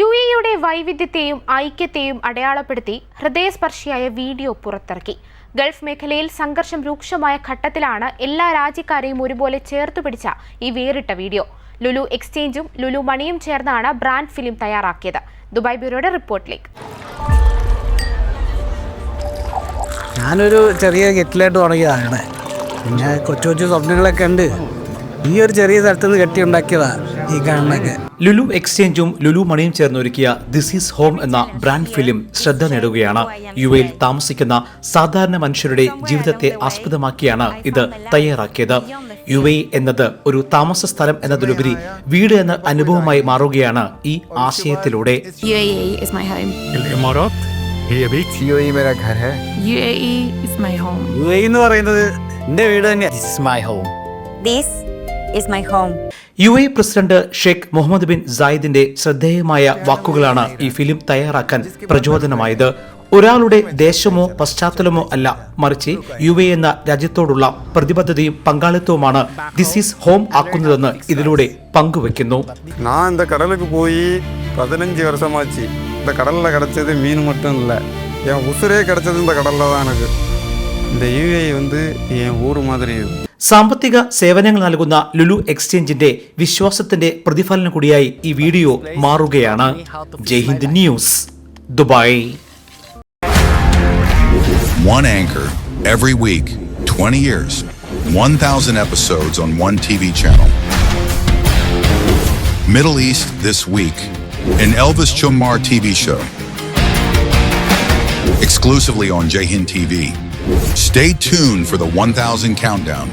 UAE വൈവിധ്യത്തെയും ഐക്യത്തെയും അടയാളപ്പെടുത്തി ഹൃദയസ്പർശിയായ video പുറത്തിറക്കി. ഗൾഫ് മേഖലയിൽ സംഘർഷം രൂക്ഷമായ ഘട്ടത്തിലാണ് എല്ലാ രാജ്യക്കാരെയും ഒരുപോലെ ചേർത്തുപിടിച്ച ഈ വേറിട്ട വീഡിയോ. ലുലു എക്സ്ചേഞ്ചും ലുലു മണിയും ചേർന്നാണ് ബ്രാൻഡ് ഫിലിം തയ്യാറാക്കിയത്. ദുബായ് ബ്യൂറോയുടെ റിപ്പോർട്ടിലേക്ക്. ഞാനൊരു ചെറിയ കെറ്റിലായിട്ട് തുടങ്ങിയതാണ്. പിന്നെ കൊച്ചു സ്വപ്നങ്ങളൊക്കെ ഉണ്ട്. ഈ ഒരു ചെറിയ സ്ഥലത്തുനിന്ന് കെട്ടിയുണ്ടാക്കിയതാ ഈ കാണുന്നൊക്കെ. ലുലു എക്സ്ചേഞ്ചും ലുലു മണിയും ചേർന്നൊരുക്കിയ ദിസ് ഈസ് ഹോം എന്ന ബ്രാൻഡ് ഫിലിം ശ്രദ്ധ നേടുകയാണ്. UAEയിൽ താമസിക്കുന്ന സാധാരണ മനുഷ്യരുടെ ജീവിതത്തെ ആസ്പദമാക്കിയാണ് ഇത് തയ്യാറാക്കിയത്. UAE എന്നത് ഒരു താമസ സ്ഥലം എന്നതിലുപരി വീട് എന്ന അനുഭവമായി മാറുകയാണ് ഈ ആശയത്തിലൂടെ. UAE is my home. UAE मेरा घर है. UAE is my home. UAE എന്ന് പറയുന്നത് എൻ്റെ വീട് തന്നെയാണ്. This is my home. This is my home. UAE president Sheikh Mohammed bin സായിദിന്റെ ശ്രദ്ധേയമായ വാക്കുകളാണ് ഈ ഫിലിം തയ്യാറാക്കാൻ പ്രചോദനമായത്. ഒരാളുടെ ദേശമോ പശ്ചാത്തലമോ അല്ല, മറിച്ച് UAE എന്ന രാജ്യത്തോടുള്ള പ്രതിബദ്ധതയും പങ്കാളിത്തവുമാണ് ദിസ് ഈസ് ഹോം ആക്കുന്നതെന്ന് ഇതിലൂടെ പങ്കുവെക്കുന്നു. நான் இந்த கடலுக்கு போய் 15 வருஷமாச்சு. இந்த கடலில் கிடச்சது மீன் மட்டும் இல்லை, என் உசுரே கிடச்சது இந்த கடலில் தான். எனக்கு இந்த UAE என் ஊர் மாதிரி. സാമ്പത്തിക സേവനങ്ങൾ നൽകുന്ന ലുലു എക്സ്ചേഞ്ചിന്റെ വിശ്വാസത്തിന്റെ പ്രതിഫലനം കൂടിയായി ഈ വീഡിയോ മാറുകയാണ്. Jaihind news, Dubai. One anchor every week, 20 years, 1,000 episodes on one TV channel. Middle East This Week, an Elvis Chumar TV show. Exclusively on Jayhind TV. Stay tuned for the 1,000 countdown.